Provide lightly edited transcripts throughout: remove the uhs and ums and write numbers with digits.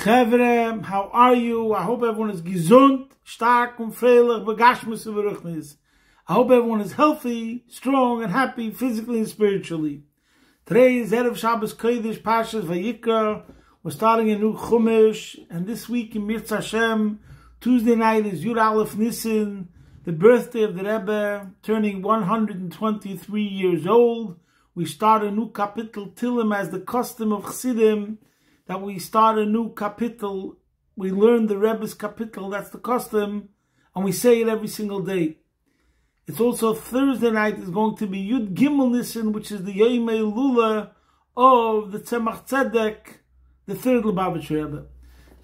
Chevre, how are you? I hope everyone is gesund, stark und freilich, begashmus und beruchnis. I hope everyone is healthy, strong, and happy physically and spiritually. Today is Erev Shabbos Kodesh, Parshas Vayikra. We're starting a new Chumash, and this week in Mirza Hashem, Tuesday night is Yud Aleph Nisan, the birthday of the Rebbe, turning 123 years old. We start a new kapitel Tilim as the custom of Chassidim, that we start a new kapitel. We learn the Rebbe's kapitel, that's the custom, and we say it every single day. It's also Thursday night is going to be Yud Gimel Nisan, which is the Yom Lula of the Tzemach Tzedek, the third Lubavitcher Rebbe.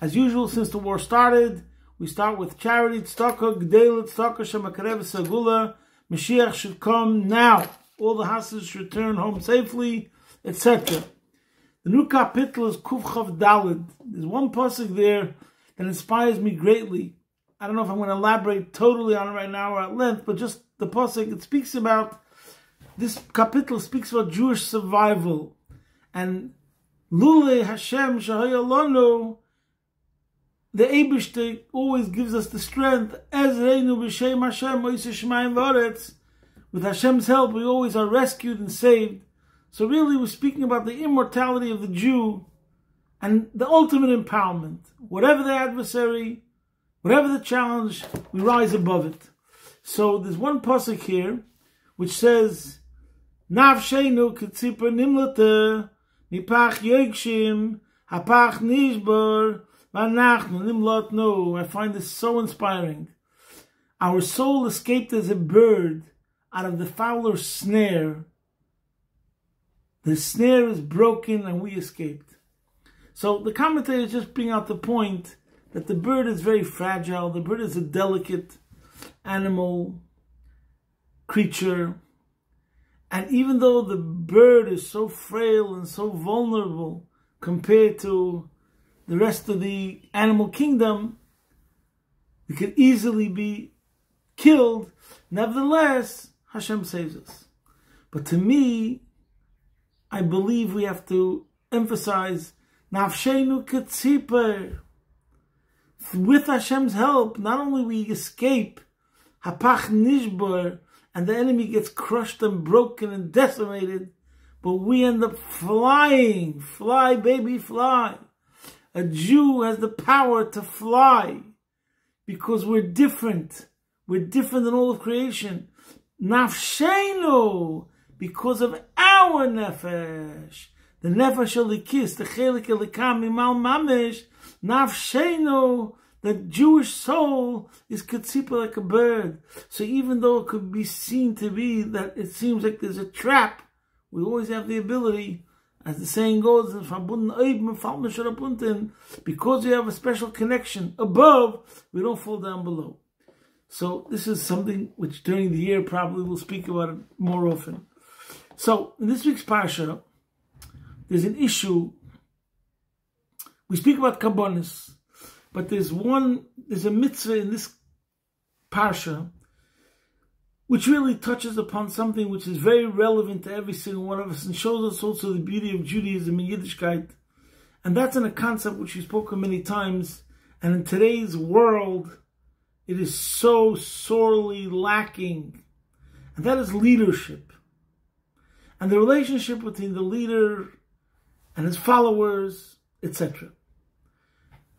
As usual, since the war started, we start with charity, tzedakah, gdela, tzedakah, shemakarev, sagula. Mashiach should come now. All the houses should return home safely, etc. The new kapitel is Kuf Chav Daled. There's one pasuk there that inspires me greatly. I don't know if I'm going to elaborate totally on it right now or at length, but just the pasuk, it speaks about, this kapitel speaks about Jewish survival. And Lule Hashem Shahaya Lanu, the Eibishter always gives us the strength. Ezreinu b'shem Hashem oiseh shemayim v'aretz. With Hashem's help, we always are rescued and saved. So really, we're speaking about the immortality of the Jew and the ultimate empowerment. Whatever the adversary, whatever the challenge, we rise above it. So there's one pasuk here which says, Nafshenu k'tzipor nimlata mipach yogshim hapach nishbar v'anachnu nimlotnu. I find this so inspiring. Our soul escaped as a bird out of the fowler's snare. The snare is broken and we escaped. So the commentators just bring out the point that the bird is very fragile. The bird is a delicate animal, creature. And even though the bird is so frail and so vulnerable compared to the rest of the animal kingdom, it could easily be killed. Nevertheless, Hashem saves us. But to me, I believe we have to emphasize Nafshenu ketzipor. With Hashem's help, not only we escape Hapach Nishbar, and the enemy gets crushed and broken and decimated, but we end up flying. Fly, baby, fly. A Jew has the power to fly because we're different. We're different than all of creation. Nafshenu, because of our nefesh, the nefesh elikis, the chelik elikam mimal mamish, nafshenu, the Jewish soul is ketzipa like a bird. So even though it could be seen to be that it seems like there's a trap, we always have the ability, as the saying goes, because we have a special connection above, we don't fall down below. So this is something which during the year probably we'll speak about it more often. So in this week's Parsha, there's an issue. We speak about Kabbonis, but there's a mitzvah in this Parsha which really touches upon something which is very relevant to every single one of us and shows us also the beauty of Judaism and Yiddishkeit. And that's in a concept which we've spoken many times. And in today's world, it is so sorely lacking. And that is leadership. And the relationship between the leader and his followers, etc.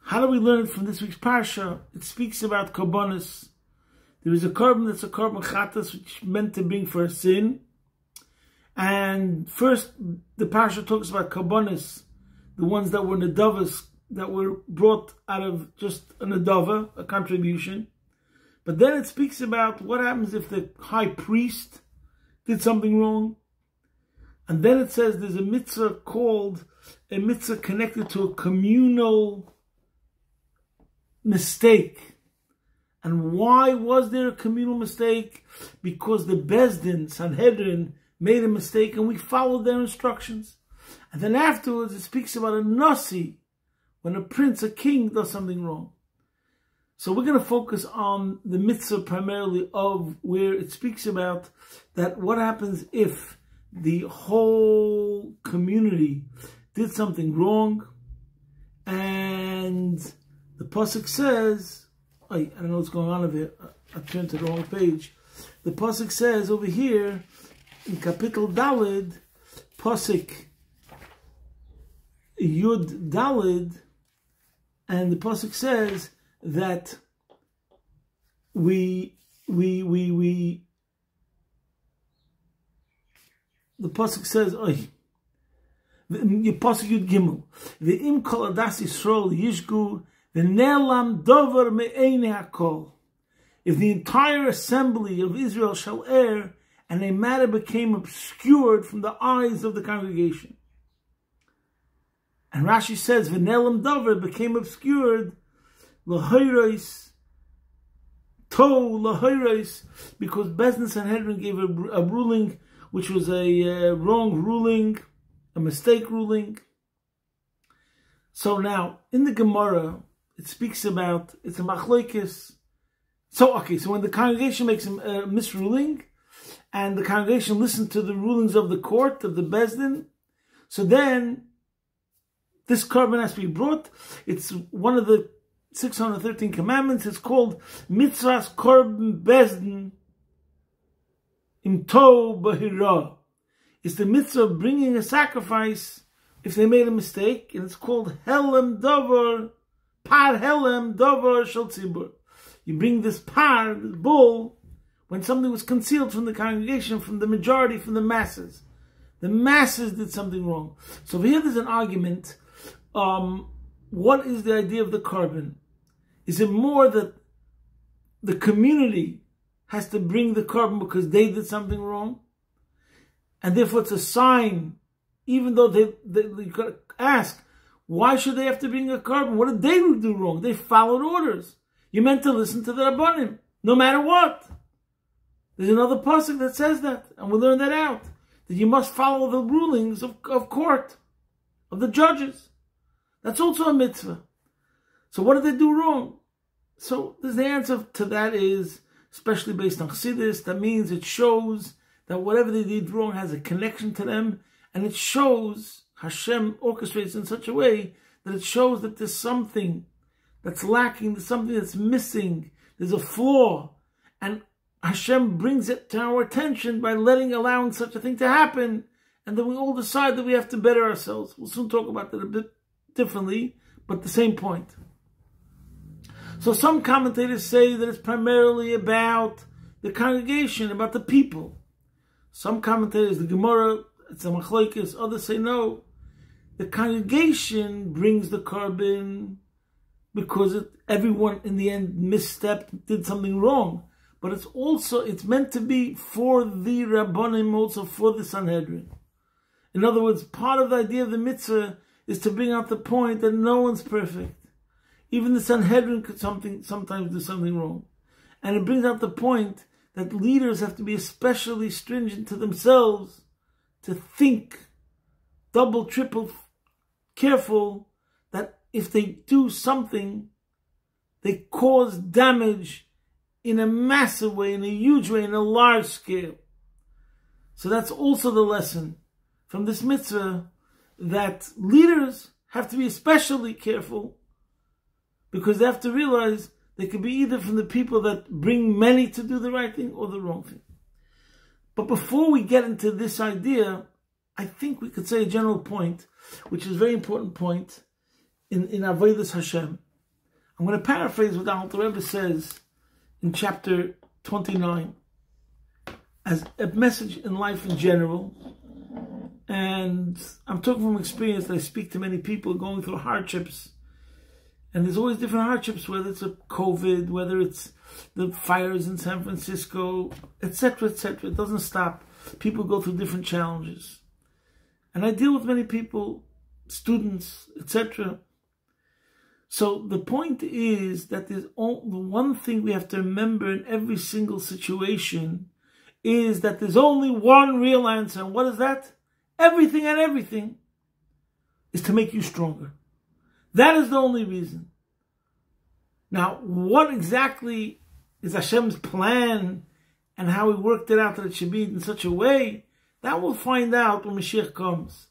How do we learn from this week's Parsha? It speaks about Kabbonis. There is a korban that's a korban chatas, which is meant to bring for a sin. And first, the Parsha talks about Kabbonis, the ones that were nedavas, that were brought out of just a nedava, a contribution. But then it speaks about what happens if the high priest did something wrong. And then it says there's a mitzvah called a mitzvah connected to a communal mistake. And why was there a communal mistake? Because the Bezdin, Sanhedrin, made a mistake and we followed their instructions. And then afterwards it speaks about a nasi, when a prince, a king, does something wrong. So we're going to focus on the mitzvah primarily of where it speaks about that what happens if the whole community did something wrong and The pasuk says, I don't know what's going on over here. I turned to the wrong page. The pasuk says over here in Kapitel Daled, pasuk Yud Daled, and the pasuk says that the pasuk says, the pasuk Yud Gimel, ve'im kol adas Yisrael yishgu v'ne'elam dover me'einei hakol. If the entire assembly of Israel shall err, and a matter became obscured from the eyes of the congregation. And Rashi says, v'ne'elam dover became obscured, l'hoyros, l'hoyros, because Bezdin Sanhedrin gave a ruling which was a wrong ruling, a mistake ruling. So now, in the Gemara, it speaks about, it's a machlokes. So when the congregation makes a misruling, and the congregation listens to the rulings of the court, of the Bezdin, so then, this korban has to be brought. It's one of the 613 commandments. It's called Mitzvahs Korban Bezdin Im Tov Bahira. It's the mitzvah of bringing a sacrifice if they made a mistake, and it's called Helem Dover, Par Helem Dover Shel Tzibur. You bring this par, this bull, when something was concealed from the congregation, from the majority, from the masses. The masses did something wrong. So over here there's an argument. What is the idea of the korban? Is it more that the community has to bring the korban because they did something wrong? And therefore it's a sign, even though you got to ask, why should they have to bring a korban? What did they do wrong? They followed orders. You're meant to listen to the Rabbanim, no matter what. There's another pasuk that says that, and we'll learn that out. That you must follow the rulings of court, of the judges. That's also a mitzvah. So what did they do wrong? So the answer to that is, especially based on Chassidus, that means it shows that whatever they did wrong has a connection to them, and it shows, Hashem orchestrates in such a way that it shows that there's something that's lacking, there's something that's missing, there's a flaw, and Hashem brings it to our attention by allowing such a thing to happen, and then we all decide that we have to better ourselves. We'll soon talk about that a bit differently, but the same point. So some commentators say that it's primarily about the congregation, about the people. Some commentators, the Gemara, it's a machlokes, others say no. The congregation brings the korban because everyone in the end misstepped, did something wrong. But it's meant to be for the Rabbanim, also for the Sanhedrin. In other words, part of the idea of the mitzvah is to bring out the point that no one's perfect. Even the Sanhedrin could sometimes do something wrong. And it brings out the point that leaders have to be especially stringent to themselves, to think double, triple careful, that if they do something, they cause damage in a massive way, in a huge way, in a large scale. So that's also the lesson from this mitzvah, that leaders have to be especially careful, because they have to realize they could be either from the people that bring many to do the right thing or the wrong thing. But before we get into this idea, I think we could say a general point, which is a very important point in Avodas Hashem. I'm going to paraphrase what the Alter Rebbe says in chapter 29 as a message in life in general. And I'm talking from experience that I speak to many people going through hardships. And there's always different hardships, whether it's a COVID, whether it's the fires in San Francisco, etc., etc. It doesn't stop. People go through different challenges. And I deal with many people, students, etc. So the point is that there's one thing we have to remember in every single situation is that there's only one real answer. And what is that? Everything and everything is to make you stronger. That is the only reason. Now, what exactly is Hashem's plan and how He worked it out that it should be in such a way, that we'll find out when Mashiach comes.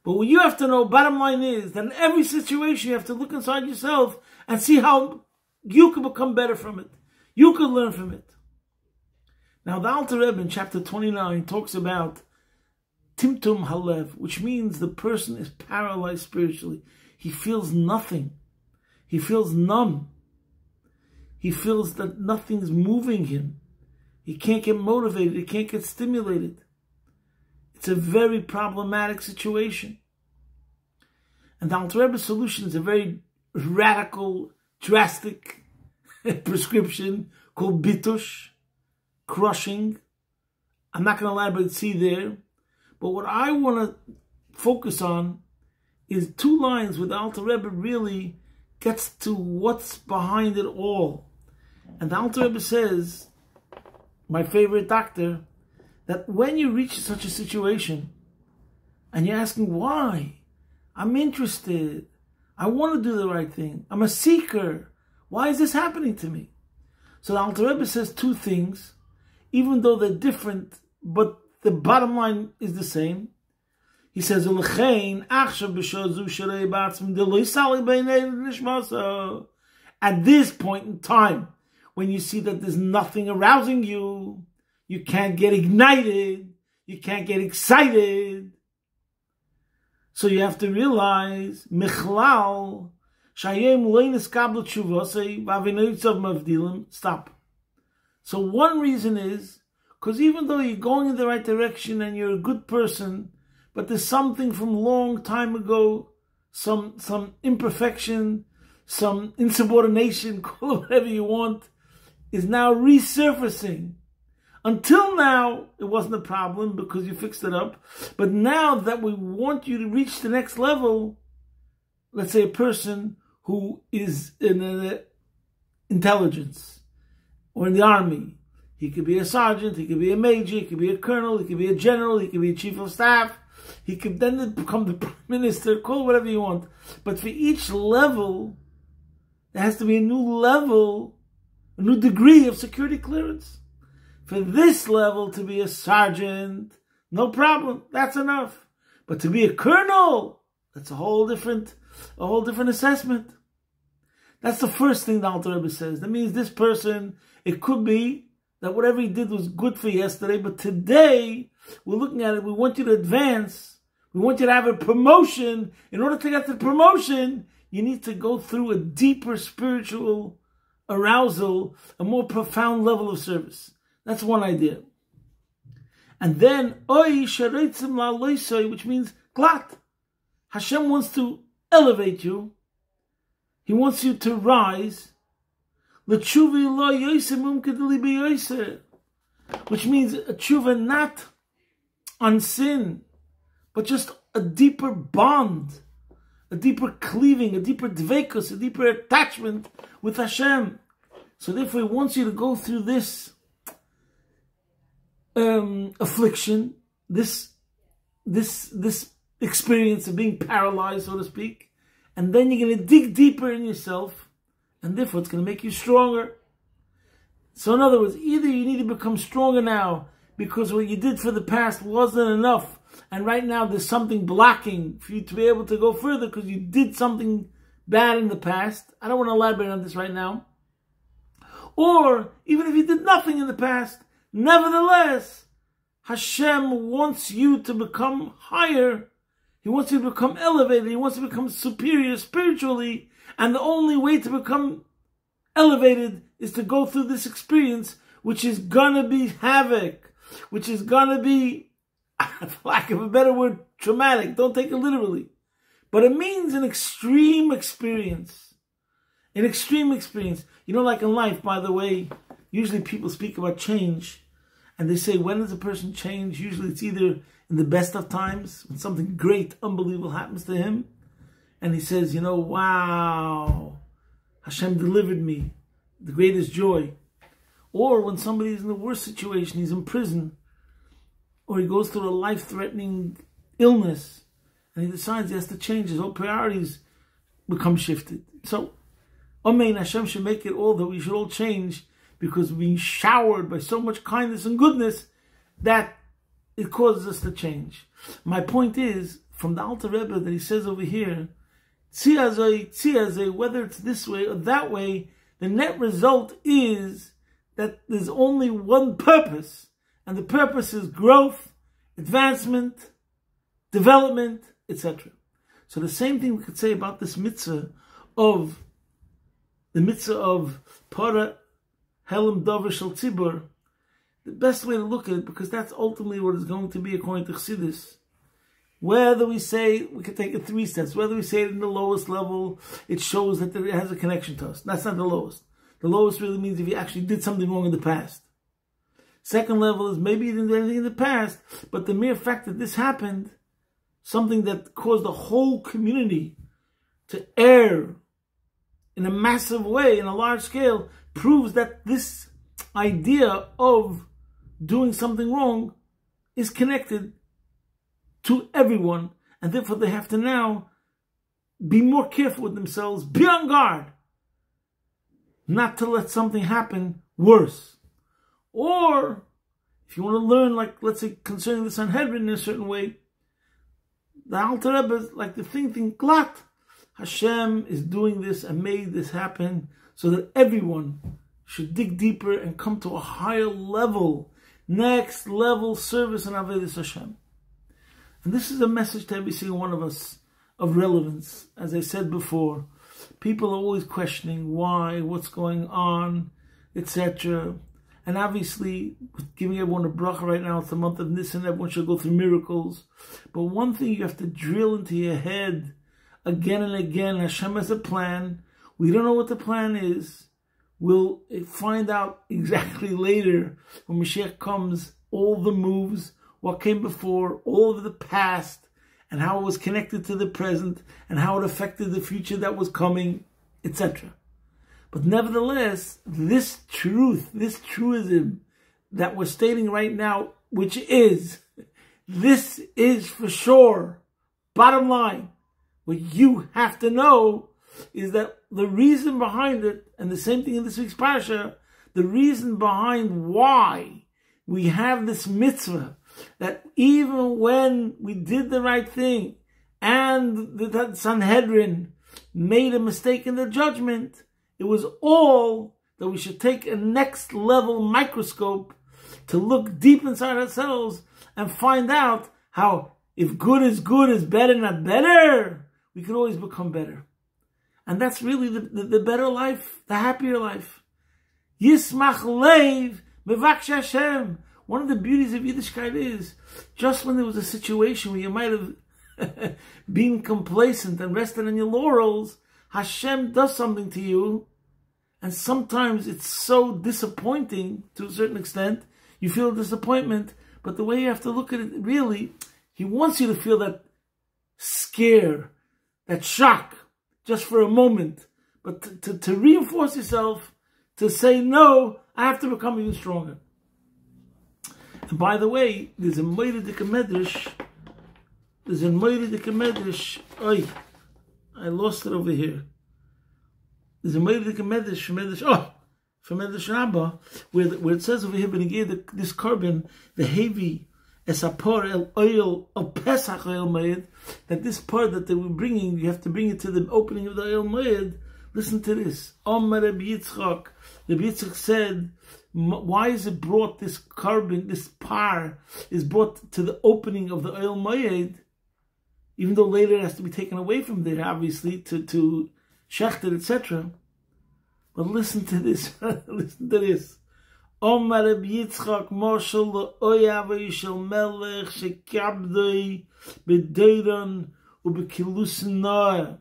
But what you have to know, bottom line is, that in every situation you have to look inside yourself and see how you can become better from it. You can learn from it. Now the Alter Rebbe in chapter 29 talks about Timtum Halev, which means the person is paralyzed spiritually. He feels nothing. He feels numb. He feels that nothing's moving him. He can't get motivated. He can't get stimulated. It's a very problematic situation. And the Alter Rebbe's solution is a very radical, drastic prescription called bitush, crushing. I'm not going to elaborate, see there. But what I want to focus on is two lines where the Alter Rebbe really gets to what's behind it all. And the Alter Rebbe says, my favorite doctor, that when you reach such a situation and you're asking why, I'm interested, I want to do the right thing, I'm a seeker, why is this happening to me? So the Alter Rebbe says two things, even though they're different, but the bottom line is the same. He says, at this point in time, when you see that there's nothing arousing you, you can't get ignited, you can't get excited. So you have to realize, stop. So one reason is, because even though you're going in the right direction and you're a good person, but there's something from a long time ago, some imperfection, some insubordination, call it whatever you want, is now resurfacing. Until now, it wasn't a problem because you fixed it up. But now that we want you to reach the next level, let's say a person who is in intelligence or in the army, he could be a sergeant, he could be a major, he could be a colonel, he could be a general, he could be a chief of staff, he could then become the prime minister, call it whatever you want. But for each level, there has to be a new level, a new degree of security clearance. For this level to be a sergeant, no problem, that's enough. But to be a colonel, that's a whole different assessment. That's the first thing the Alter Rebbe says. That means this person, it could be that whatever he did was good for yesterday, but today, we're looking at it, we want you to advance, we want you to have a promotion. In order to get the promotion, you need to go through a deeper spiritual arousal, a more profound level of service. That's one idea. And then, which means glat. Hashem wants to elevate you. He wants you to rise. Which means a tshuva not on sin, but just a deeper bond, a deeper cleaving, a deeper dveikus, a deeper attachment with Hashem. So therefore he wants you to go through this affliction, this experience of being paralyzed, so to speak, and then you're going to dig deeper in yourself, and therefore it's going to make you stronger. So in other words, either you need to become stronger now because what you did for the past wasn't enough, and right now there's something blocking for you to be able to go further because you did something bad in the past. I don't want to elaborate on this right now. Or even if you did nothing in the past, nevertheless, Hashem wants you to become higher. He wants you to become elevated. He wants you to become superior spiritually. And the only way to become elevated is to go through this experience, which is gonna be havoc, which is gonna be, for lack of a better word, traumatic. Don't take it literally. But it means an extreme experience. An extreme experience. You know, like in life, by the way, usually people speak about change. And they say, when does a person change? Usually it's either in the best of times, when something great, unbelievable happens to him. And he says, you know, wow, Hashem delivered me, the greatest joy. Or when somebody is in the worst situation, he's in prison, or he goes through a life-threatening illness, and he decides he has to change, his whole priorities become shifted. So, Amen, Hashem should make it all that we should all change, because we're being showered by so much kindness and goodness that it causes us to change. My point is, from the Alter Rebbe that he says over here, whether it's this way or that way, the net result is that there's only one purpose, and the purpose is growth, advancement, development, etc. So the same thing we could say about this mitzvah of Para Helam Dover Shel Tzibur. The best way to look at it, because that's ultimately what it's going to be according to Chassidus. Whether we say, we can take it 3 steps, whether we say it in the lowest level, it shows that it has a connection to us. That's not the lowest. The lowest really means if you actually did something wrong in the past. Second level is maybe you didn't do anything in the past, but the mere fact that this happened, something that caused the whole community to err in a massive way, in a large scale, proves that this idea of doing something wrong is connected to everyone, and therefore they have to now be more careful with themselves, be on guard, not to let something happen worse. Or, if you want to learn, like, let's say, concerning the Sanhedrin in a certain way, the Alter Rebbe is like the think glatt. Hashem is doing this and made this happen so that everyone should dig deeper and come to a higher level, next level service and avodas Hashem. And this is a message to every single one of us of relevance. As I said before, people are always questioning why, what's going on, etc. And obviously, giving everyone a bracha right now, it's the month of Nisan, everyone should go through miracles. But one thing you have to drill into your head again and again, Hashem has a plan. We don't know what the plan is. We'll find out exactly later when Mashiach comes, all the moves, what came before, all of the past, and how it was connected to the present, and how it affected the future that was coming, etc. But nevertheless, this truth, this truism that we're stating right now, which is, this is for sure, bottom line, what you have to know is that the reason behind it, and the same thing in this week's Parsha, the reason behind why we have this mitzvah, that even when we did the right thing, and the Sanhedrin made a mistake in their judgment, it was all that we should take a next level microscope to look deep inside ourselves and find out how if good is better, not better, we can always become better. And that's really the better life, the happier life. Yismach leiv mevakshe Hashem. One of the beauties of Yiddishkeit is, just when there was a situation where you might have been complacent and rested on your laurels, Hashem does something to you, and sometimes it's so disappointing to a certain extent. You feel disappointment, but the way you have to look at it, really, He wants you to feel that scare, that shock, just for a moment, but to reinforce yourself, to say, no, I have to become even stronger. And by the way, there's a Moedik Medrash. Oi, I lost it over here. There's a Moedik Medrash from Medrash Rabbi, where it says over here, but this carbon, the heavy esapor el oil of Pesach oil moed, that this part that they were bringing, you have to bring it to the opening of the oil moed. Listen to this. Omar Rabbi Yitzchak. Rabbi Yitzchak said, why is it brought, this carbon, this par, is brought to the opening of the oil moed, even though later it has to be taken away from there, obviously, to shechter, etc. But listen to this. Listen to this. Omar Rabbi Yitzchak Moshel Oyav Shel Melech Shekabdoi B'Deiron U'B'Kilusin.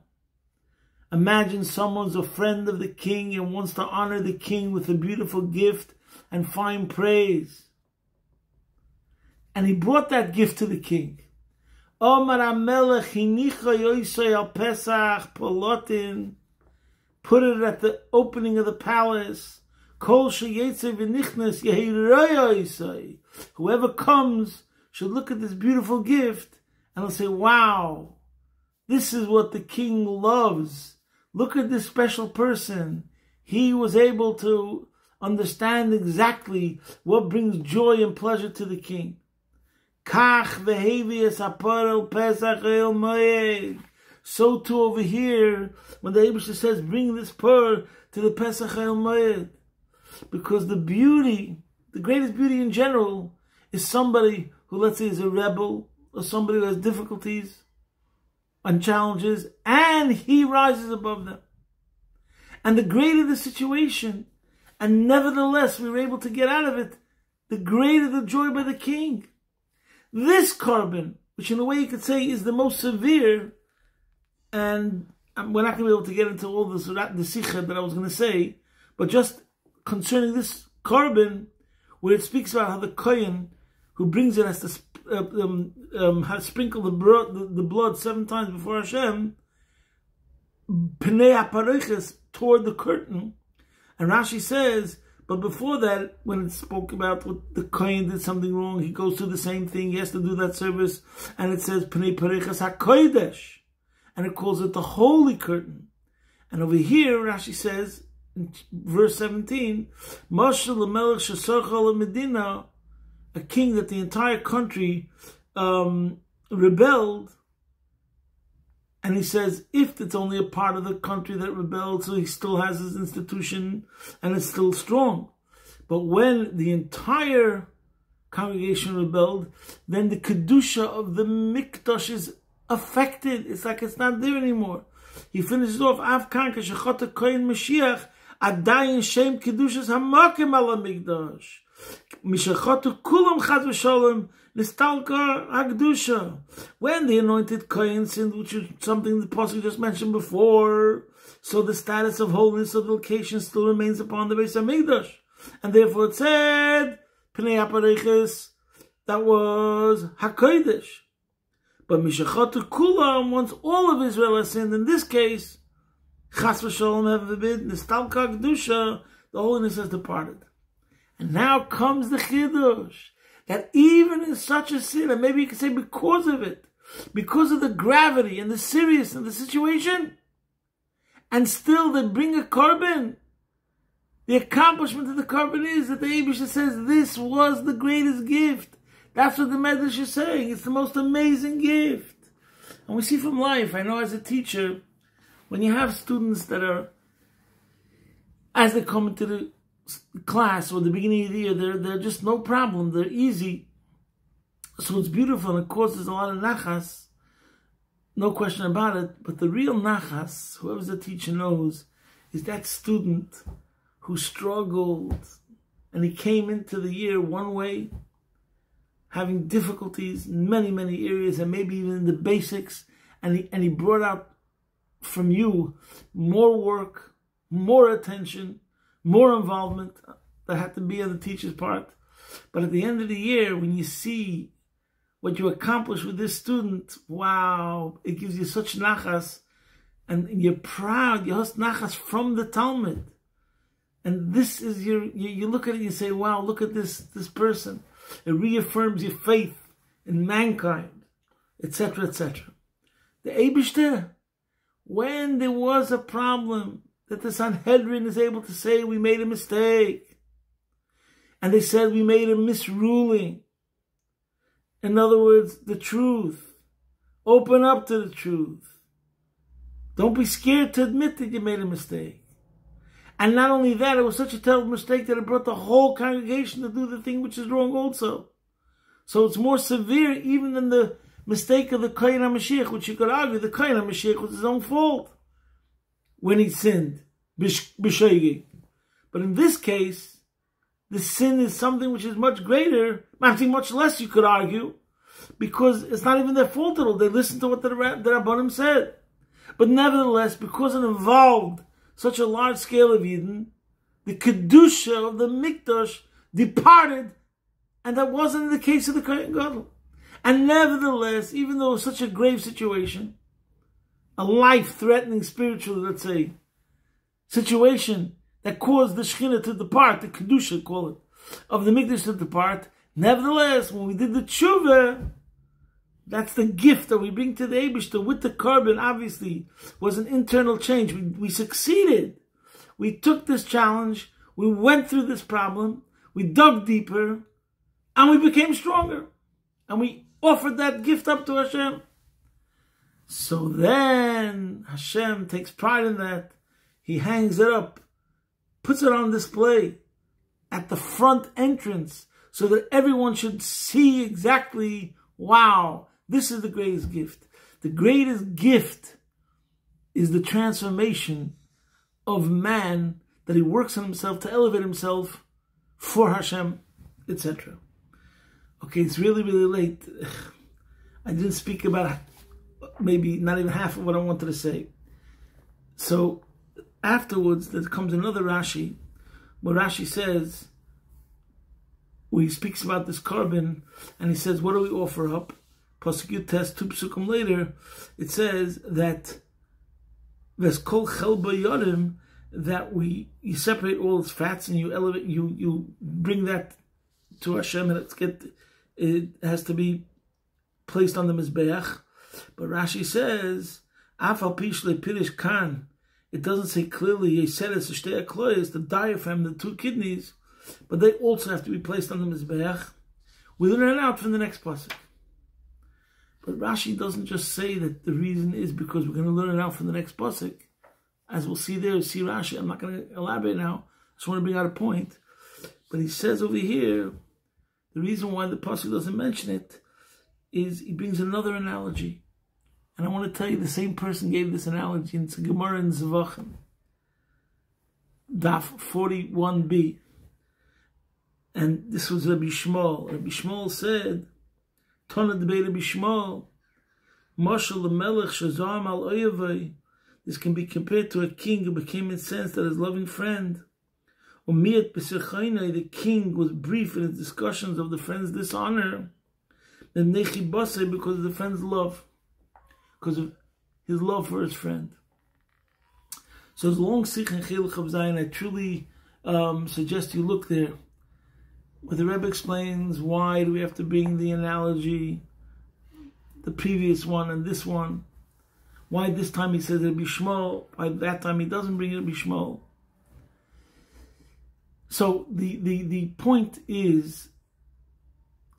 Imagine someone's a friend of the king and wants to honor the king with a beautiful gift and fine praise. And he brought that gift to the king. Omar HaMelech Hinicha Yoisei Al Pesach Polotin. Put it at the opening of the palace. Kol Sheyetze V'Nichnes Yehi Roya Yoisei. Whoever comes should look at this beautiful gift and they'll say, wow, this is what the king loves. Look at this special person. He was able to understand exactly what brings joy and pleasure to the king. Kach v'hevias aparel pesach el moed. So too over here, when the Eibishter says, bring this pearl to the Pesach el moed. Because the beauty, the greatest beauty in general, is somebody who, let's say, is a rebel, or somebody who has difficulties and challenges, and he rises above them. And the greater the situation, and nevertheless we were able to get out of it, the greater the joy by the king. This carbon, which in a way you could say is the most severe, and we're not going to be able to get into all the sikha that I was going to say, but just concerning this carbon, where it speaks about how the kohen who brings it has to sprinkle the blood 7 times before Hashem, Pnei HaPareches, toward the curtain. And Rashi says, but before that, when it spoke about what the kohen did something wrong, he goes through the same thing, he has to do that service, and it says Pnei Pareches HaKodesh, and it calls it the holy curtain. And over here, Rashi says, in verse 17, Mashal Melech Shesarcha Medina, a king that the entire country rebelled, and he says, if it's only a part of the country that rebelled, so he still has his institution and it's still strong. But when the entire congregation rebelled, then the kedusha of the mikdash is affected. It's like it's not there anymore. He finishes off, Avkan keshachata kohen Mashiach, adayin shem kedushas hamakim ala mikdash. Mishachatu kulam chad v'shalom nistalka hagdusha. When the anointed kohen sinned, which is something the Pasuk just mentioned before, so the status of holiness of the location still remains upon the Beis HaMikdash. And therefore it said, Pnei HaPareches, that was HaKodesh. But Mishachatu kulam, once all of Israel has sinned, in this case, Chas v'shalom, heaven forbid, nistalka hagdusha, the holiness has departed. And now comes the chidush, that even in such a sin, and maybe you could say because of it, because of the gravity and the seriousness of the situation, and still they bring a carbon. The accomplishment of the carbon is that the Eibishter says this was the greatest gift. That's what the Medrash is saying. It's the most amazing gift. And we see from life, I know as a teacher, when you have students that are, as they come into the class or the beginning of the year, they're just no problem, they're easy, so it's beautiful and it causes a lot of nachas, no question about it. But the real nachas, whoever's the teacher knows, is that student who struggled and he came into the year one way, having difficulties in many areas, and maybe even in the basics, and he brought out from you more work, more attention, more involvement that had to be on the teacher's part. But at the end of the year, when you see what you accomplished with this student, wow, it gives you such nachas, and you're proud, you host nachas from the Talmud. And this is you look at it and you say, wow, look at this person. It reaffirms your faith in mankind, etc., etc. The Eibishter, when there was a problem, that the Sanhedrin is able to say we made a mistake, and they said we made a misruling. In other words, the truth. Open up to the truth. Don't be scared to admit that you made a mistake. And not only that, it was such a terrible mistake that it brought the whole congregation to do the thing which is wrong also. So it's more severe even than the mistake of the Kohen HaMashiach, which you could argue the Kohen HaMashiach was his own fault when he sinned, b'sheigig. But in this case, the sin is something which is much greater, much less you could argue, because it's not even their fault at all. They listened to what the Rabbanim said. But nevertheless, because it involved such a large scale of Eden, the Kedusha of the Mikdash departed, and that wasn't the case of the Kohen Gadol. And nevertheless, even though it was such a grave situation, a life-threatening spiritual, let's say, situation that caused the Shekhinah to depart, the Kedusha, call it, of the Mikdash to depart, nevertheless, when we did the Tshuva, that's the gift that we bring to the Eibishter with the carbon, obviously, was an internal change. We succeeded. We took this challenge, we went through this problem, we dug deeper, and we became stronger. and we offered that gift up to Hashem. So then Hashem takes pride in that. He hangs it up, puts it on display at the front entrance so that everyone should see exactly, wow, this is the greatest gift. The greatest gift is the transformation of man, that he works on himself to elevate himself for Hashem, etc. Okay, it's really, really late. I didn't speak about maybe not even half of what I wanted to say. So afterwards, there comes another Rashi, where Rashi says, where he speaks about this carbon, and he says, what do we offer up? Pasuk Yud Tes, 2 psukim later, it says that Veskol Chel Bayarim, that you separate all its fats and you elevate, you bring that to Hashem, and it has to be placed on the Mizbeach. But Rashi says, Afal Pishle Pirish Kan, it doesn't say clearly, Yeseres Shtei Akloyes, the diaphragm, the 2 kidneys, but they also have to be placed on the Mizbeach. We learn it out from the next pasuk. But Rashi doesn't just say that the reason is because we're going to learn it out from the next pasuk. As we'll see there, see Rashi, I'm not going to elaborate now, I just want to bring out a point. But he says over here, the reason why the pasuk doesn't mention it is he brings another analogy. And I want to tell you, the same person gave this analogy in Gemara in Zvachim, Daf 41b. And this was Rabbi Shmuel. Rabbi Shmuel said, Tana debate Rabbi Shmuel, Mashal Melech Shazam al Oyevay. This can be compared to a king who became incensed at his loving friend. Umiyat B'Sechayna, the king was brief in his discussions of the friend's dishonor. Then Nechi Basay, because of the friend's love, because of his love for his friend. So it's a long sikh and Chiluk of Zayin. I truly suggest you look there, where the Rebbe explains why do we have to bring the analogy, the previous one and this one. Why this time he says Rabbi Shmuel, why that time he doesn't bring Rabbi Shmuel. So the point is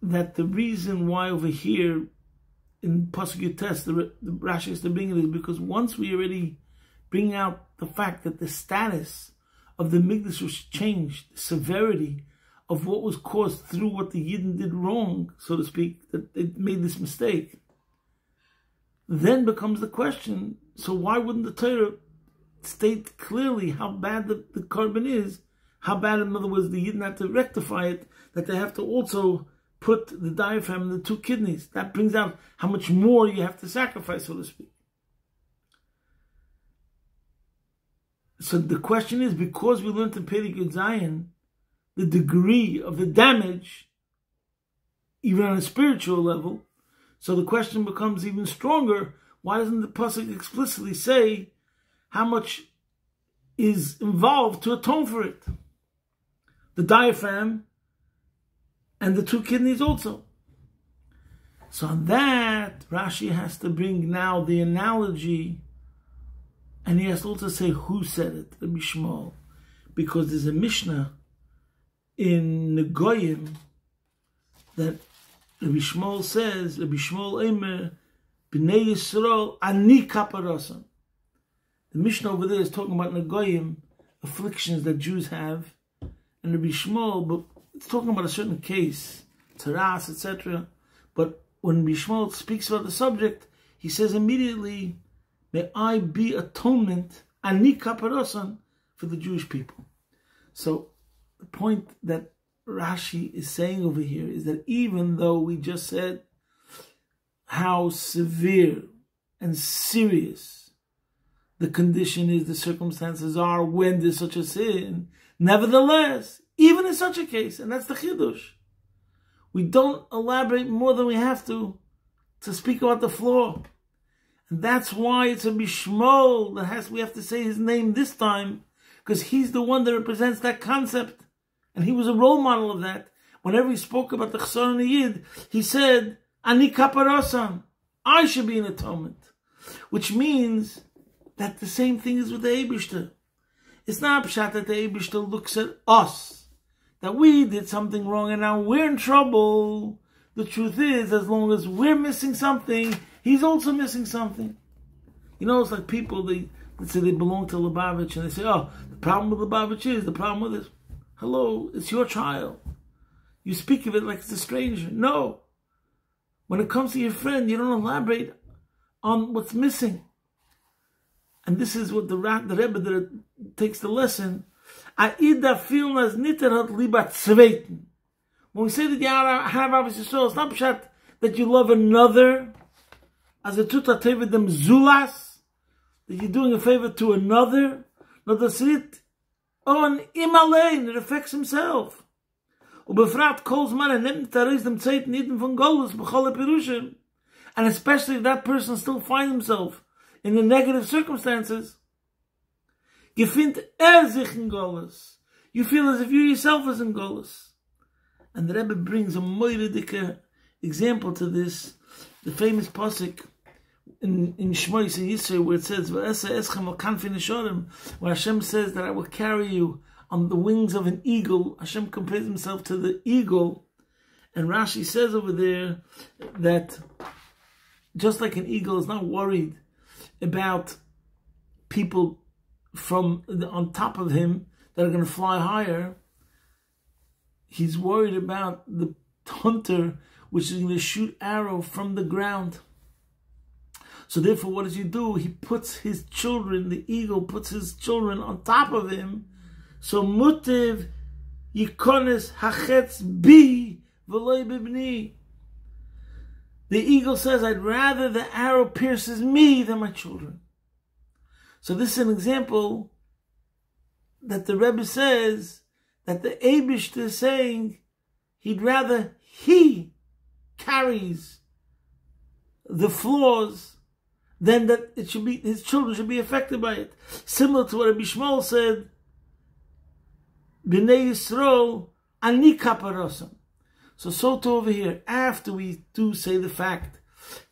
that the reason why over here in Pasuk Yud Tes, the Rashi has to bring it is because once we already bring out the fact that the status of the Mikdash was changed, the severity of what was caused through what the Yidden did wrong, so to speak, that it made this mistake, then becomes the question, so why wouldn't the Torah state clearly how bad the carbon is, how bad, in other words, the Yidden have to rectify it, that they have to also put the diaphragm in the 2 kidneys. That brings out how much more you have to sacrifice, so to speak. So the question is, because we learned in Perek Yud Zayin the degree of the damage, even on a spiritual level, so the question becomes even stronger. Why doesn't the pasuk explicitly say how much is involved to atone for it? The diaphragm and the 2 kidneys also. So on that, Rashi has to bring now the analogy, and he has to also say who said it, Rabbi Shmuel, because there's a Mishnah in Negoyim that Rabbi Shmuel says, Rabbi Shmuel Eimer, B'nei Yisrael, Ani Kaparosan. The Mishnah over there is talking about Negoyim, afflictions that Jews have, and Rabbi Shmuel, but it's talking about a certain case, Taras, etc. But when Rabbi Shmuel speaks about the subject, he says immediately, may I be atonement, Ani Kaparosan, for the Jewish people. So the point that Rashi is saying over here is that even though we just said how severe and serious the condition is, the circumstances are when there's such a sin, nevertheless, even in such a case, and that's the Chidush, we don't elaborate more than we have to speak about the flaw. And that's why it's a Bishmol that we have to say his name this time, because he's the one that represents that concept. And he was a role model of that. Whenever he spoke about the Chesar and the Yid, he said, Ani Kaparosan, I should be an atonement. Which means that the same thing is with the Eibishter. It's not pshat that the Eibishter looks at us, that we did something wrong and now we're in trouble the truth is, as long as we're missing something, he's also missing something. You know, it's like people, let's say they belong to Lubavitch, and they say, oh, the problem with Lubavitch is, the problem with this. Hello, it's your child. You speak of it like it's a stranger. No. When it comes to your friend, you don't elaborate on what's missing. And this is what the Rebbe that takes the lesson. When we say that you have obviously soul, it's not pshat that you love another as a tutateva dem zulas, that you're doing a favor to another. No, that's it. On imalein, it affects himself. And especially if that person still finds himself in the negative circumstances, you feel as if you yourself is in Golus. And the Rebbe brings a moiridike example to this, the famous pasuk in Shmois and Yisrael, where it says, where Hashem says that I will carry you on the wings of an eagle. Hashem compares himself to the eagle. And Rashi says over there that just like an eagle is not worried about people from on top of him that are going to fly higher, he's worried about the hunter which is going to shoot arrow from the ground. So therefore, what does he do? He puts his children, the eagle puts his children on top of him. So mutiv yikonis hachetz bi v'loy bibni. The eagle says, I'd rather the arrow pierces me than my children. So this is an example that the Rebbe says that the Eibishter is saying he'd rather he carries the flaws than that it should be his children should be affected by it. Similar to what Rabbi Shmuel said, B'nei Yisrael ani kaparosam. So too over here, after we do say the fact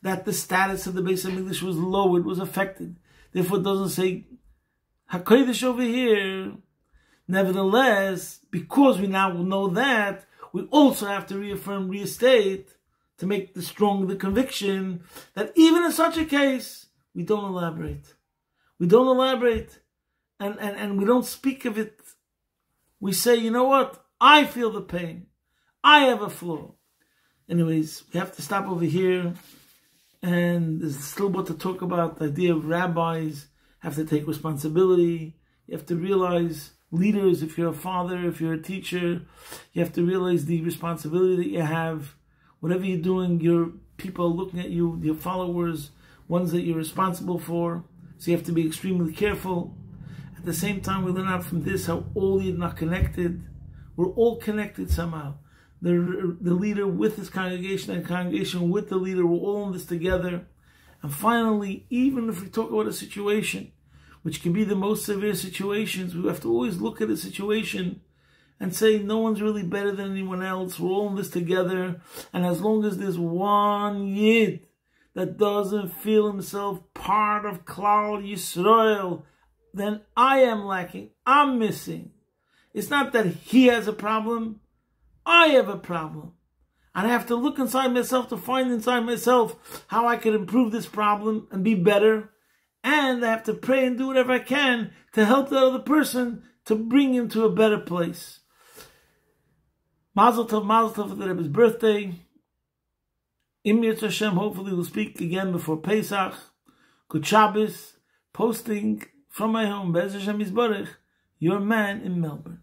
that the status of the Beis HaMikdash was lowered, was affected, therefore it doesn't say HaKodesh over here. Nevertheless, because we now know that, we also have to reaffirm, restate, to make the conviction that even in such a case, we don't elaborate. We don't elaborate, and we don't speak of it. We say, you know what? I feel the pain. I have a flaw. Anyways, we have to stop over here, and there's still more to talk about. The idea of rabbis have to take responsibility. You have to realize, leaders, if you're a father, if you're a teacher, you have to realize the responsibility that you have. Whatever you're doing, your people are looking at you, your followers, ones that you're responsible for. So you have to be extremely careful. At the same time, we learn out from this how all you're not connected. We're all connected somehow. The leader with his congregation and congregation with the leader, we're all in this together. And finally, even if we talk about a situation, which can be the most severe situations, we have to always look at a situation and say, no one's really better than anyone else. We're all in this together. And as long as there's one Yid that doesn't feel himself part of Klal Yisrael, then I am lacking. I'm missing. It's not that he has a problem. I have a problem. And I have to look inside myself to find inside myself how I can improve this problem and be better. And I have to pray and do whatever I can to help that other person to bring him to a better place. Mazel tov for the Rebbe's birthday. Im Yirtzeh Hashem, hopefully we'll speak again before Pesach. Good Shabbos. Posting from my home, Be'ez Hashem Yisborech, your man in Melbourne.